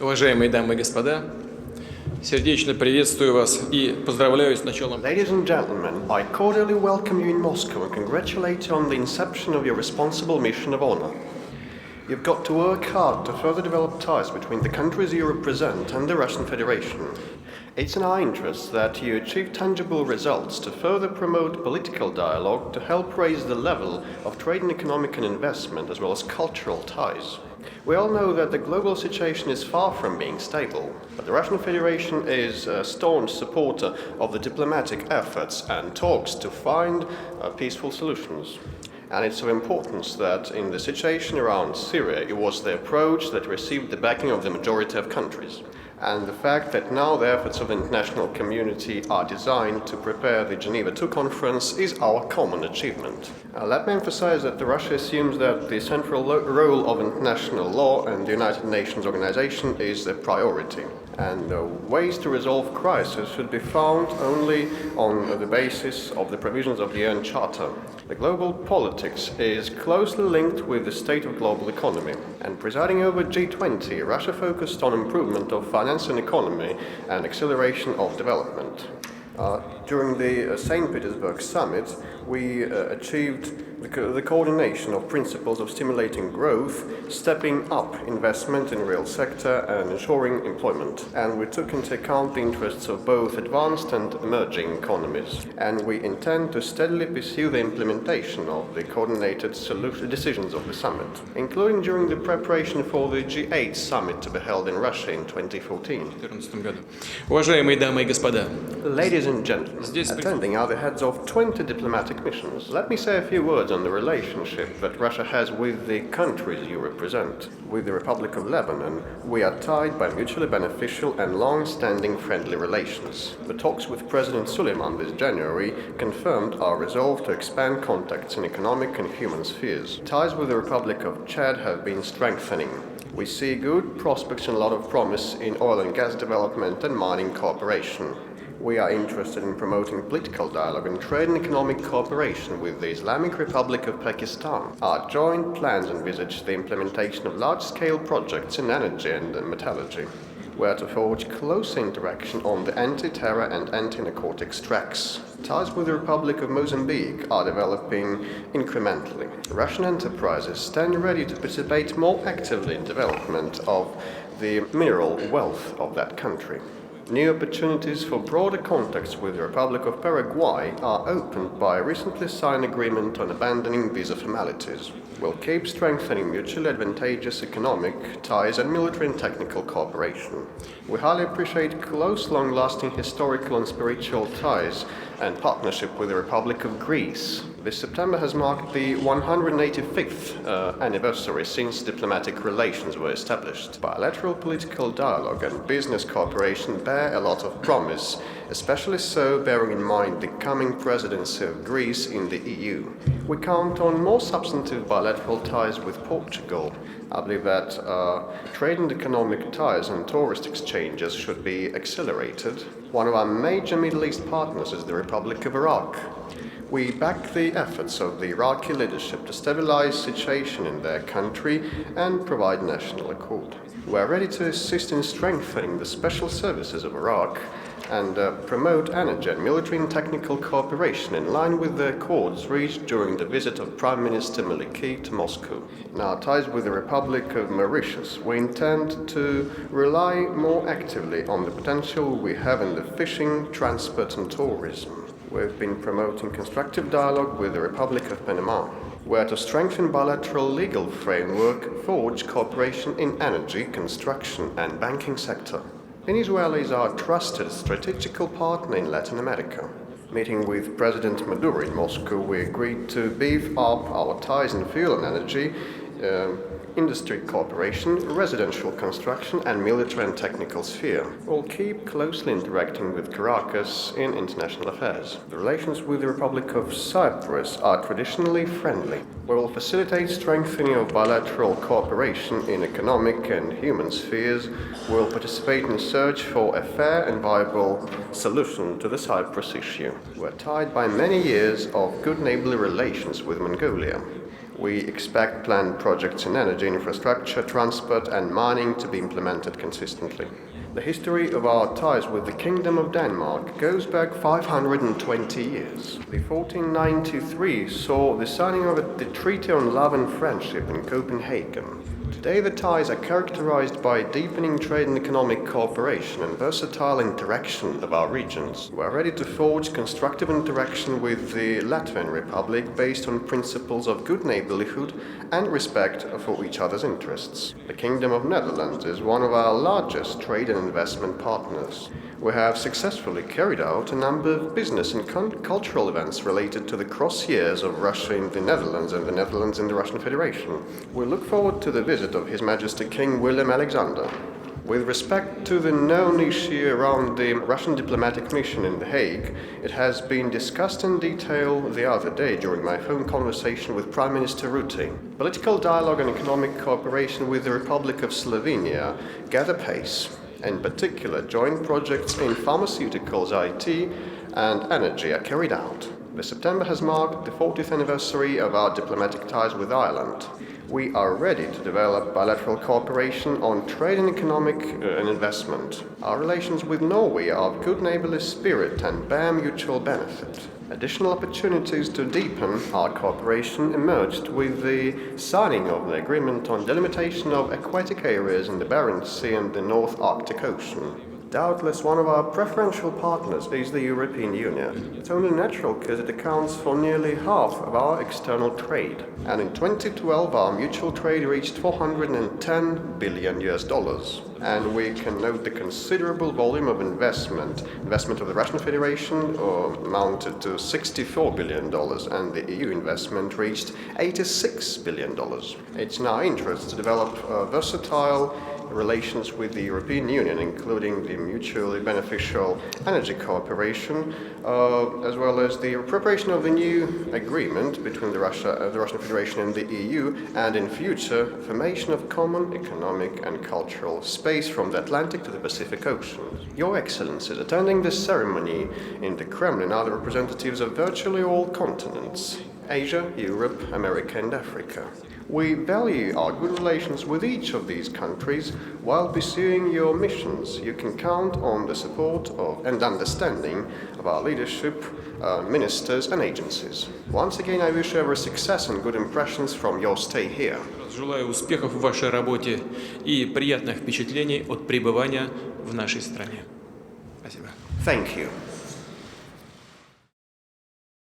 Уважаемые дамы и господа, сердечно приветствую вас и поздравляю с началом. Ladies and gentlemen, I cordially welcome you in Moscow and congratulate you on the inception of your responsible mission of honor. You've got to work hard to further develop ties between the countries you represent and the Russian Federation. It's in our interest that you achieve tangible results to further promote political dialogue to help raise the level of trade and economic and investment as well as cultural ties. We all know that the global situation is far from being stable, but the Russian Federation is a staunch supporter of the diplomatic efforts and talks to find peaceful solutions. And it's of importance that in the situation around Syria, it was the approach that received the backing of the majority of countries. And the fact that now the efforts of the international community are designed to prepare the Geneva II conference is our common achievement. Let me emphasize that Russia assumes that the central role of international law and the United Nations organization is a priority. And ways to resolve crisis should be found only on the basis of the provisions of the UN Charter. The global politics is closely linked with the state of global economy, and presiding over G20, Russia focused on improvement of finance and economy and acceleration of development. During the St. Petersburg summit, we achieved the coordination of principles of stimulating growth, stepping up investment in real sector and ensuring employment. And we took into account the interests of both advanced and emerging economies. And we intend to steadily pursue the implementation of the coordinated decisions of the summit, including during the preparation for the G8 summit to be held in Russia in 2014. Уважаемые дамы и господа, Ladies and gentlemen, attending are the heads of 20 diplomatic missions. Let me say a few words on the relationship that Russia has with the countries you represent. With the Republic of Lebanon, we are tied by mutually beneficial and long-standing friendly relations. The talks with President Suleiman this January confirmed our resolve to expand contacts in economic and human spheres. Ties with the Republic of Chad have been strengthening. We see good prospects and a lot of promise in oil and gas development and mining cooperation. We are interested in promoting political dialogue and trade and economic cooperation with the Islamic Republic of Pakistan. Our joint plans envisage the implementation of large-scale projects in energy and metallurgy. We are to forge close interaction on the anti-terror and anti-narcotics tracks. Ties with the Republic of Mozambique are developing incrementally. Russian enterprises stand ready to participate more actively in development of the mineral wealth of that country. New opportunities for broader contacts with the Republic of Paraguay are opened by a recently signed agreement on abandoning visa formalities. We'll keep strengthening mutually advantageous economic ties and military and technical cooperation. We highly appreciate close, long-lasting historical and spiritual ties and partnership with the Republic of Greece. This September has marked the 185th anniversary since diplomatic relations were established. Bilateral political dialogue and business cooperation bear a lot of promise, especially so bearing in mind the coming presidency of Greece in the EU. We count on more substantive bilateral ties with Portugal. I believe that trade and economic ties and tourist exchanges should be accelerated. One of our major Middle East partners is the Republic of Iraq. We back the efforts of the Iraqi leadership to stabilize the situation in their country and provide national accord. We are ready to assist in strengthening the special services of Iraq and promote energy and military and technical cooperation in line with the accords reached during the visit of Prime Minister Maliki to Moscow. In our ties with the Republic of Mauritius, we intend to rely more actively on the potential we have in the fishing, transport and tourism. We've been promoting constructive dialogue with the Republic of Panama. We are to strengthen bilateral legal framework, forge cooperation in energy, construction and banking sector. Venezuela is our trusted strategical partner in Latin America. Meeting with President Maduro in Moscow, we agreed to beef up our ties in fuel and energy, industry cooperation, residential construction and military and technical sphere. We'll keep closely interacting with Caracas in international affairs. The relations with the Republic of Cyprus are traditionally friendly. We will facilitate strengthening of bilateral cooperation in economic and human spheres. We will participate in search for a fair and viable solution to the Cyprus issue. We're tied by many years of good neighborly relations with Mongolia. We expect planned projects in energy, infrastructure, transport and mining to be implemented consistently. The history of our ties with the Kingdom of Denmark goes back 520 years. The 1493 saw the signing of the Treaty on Love and Friendship in Copenhagen. Today the ties are characterized by deepening trade and economic cooperation and versatile interaction of our regions. We are ready to forge constructive interaction with the Latvian Republic based on principles of good neighborhood and respect for each other's interests. The Kingdom of Netherlands is one of our largest trade and investment partners. We have successfully carried out a number of business and cultural events related to the cross years of Russia in the Netherlands and the Netherlands in the Russian Federation. We look forward to the visit of His Majesty King William Alexander. With respect to the known issue around the Russian diplomatic mission in The Hague, it has been discussed in detail the other day during my phone conversation with Prime Minister Rutte. Political dialogue and economic cooperation with the Republic of Slovenia gather pace. In particular, joint projects in pharmaceuticals, IT and energy are carried out. This September has marked the 40th anniversary of our diplomatic ties with Ireland. We are ready to develop bilateral cooperation on trade and economic and investment. Our relations with Norway are of good neighborly spirit and bear mutual benefit. Additional opportunities to deepen our cooperation emerged with the signing of the agreement on delimitation of aquatic areas in the Barents Sea and the North Arctic Ocean. Doubtless one of our preferential partners is the European Union. It's only natural because it accounts for nearly half of our external trade. And in 2012 our mutual trade reached $410 billion. And we can note the considerable volume of investment. Investment of the Russian Federation amounted to $64 billion and the EU investment reached $86 billion. It's in our interest to develop versatile relations with the European Union, including the mutually beneficial energy cooperation, as well as the preparation of the new agreement between the Russian Federation and the EU, and in future, formation of common economic and cultural space from the Atlantic to the Pacific Ocean. Your Excellencies, attending this ceremony in the Kremlin are the representatives of virtually all continents: Asia, Europe, America and Africa. We value our good relations with each of these countries while pursuing your missions. You can count on the support and understanding of our leadership, ministers and agencies. Once again, I wish you every success and good impressions from your stay here. Желаю успехов в вашей работе и приятных впечатлений от пребывания в нашей стране. Спасибо. Thank you.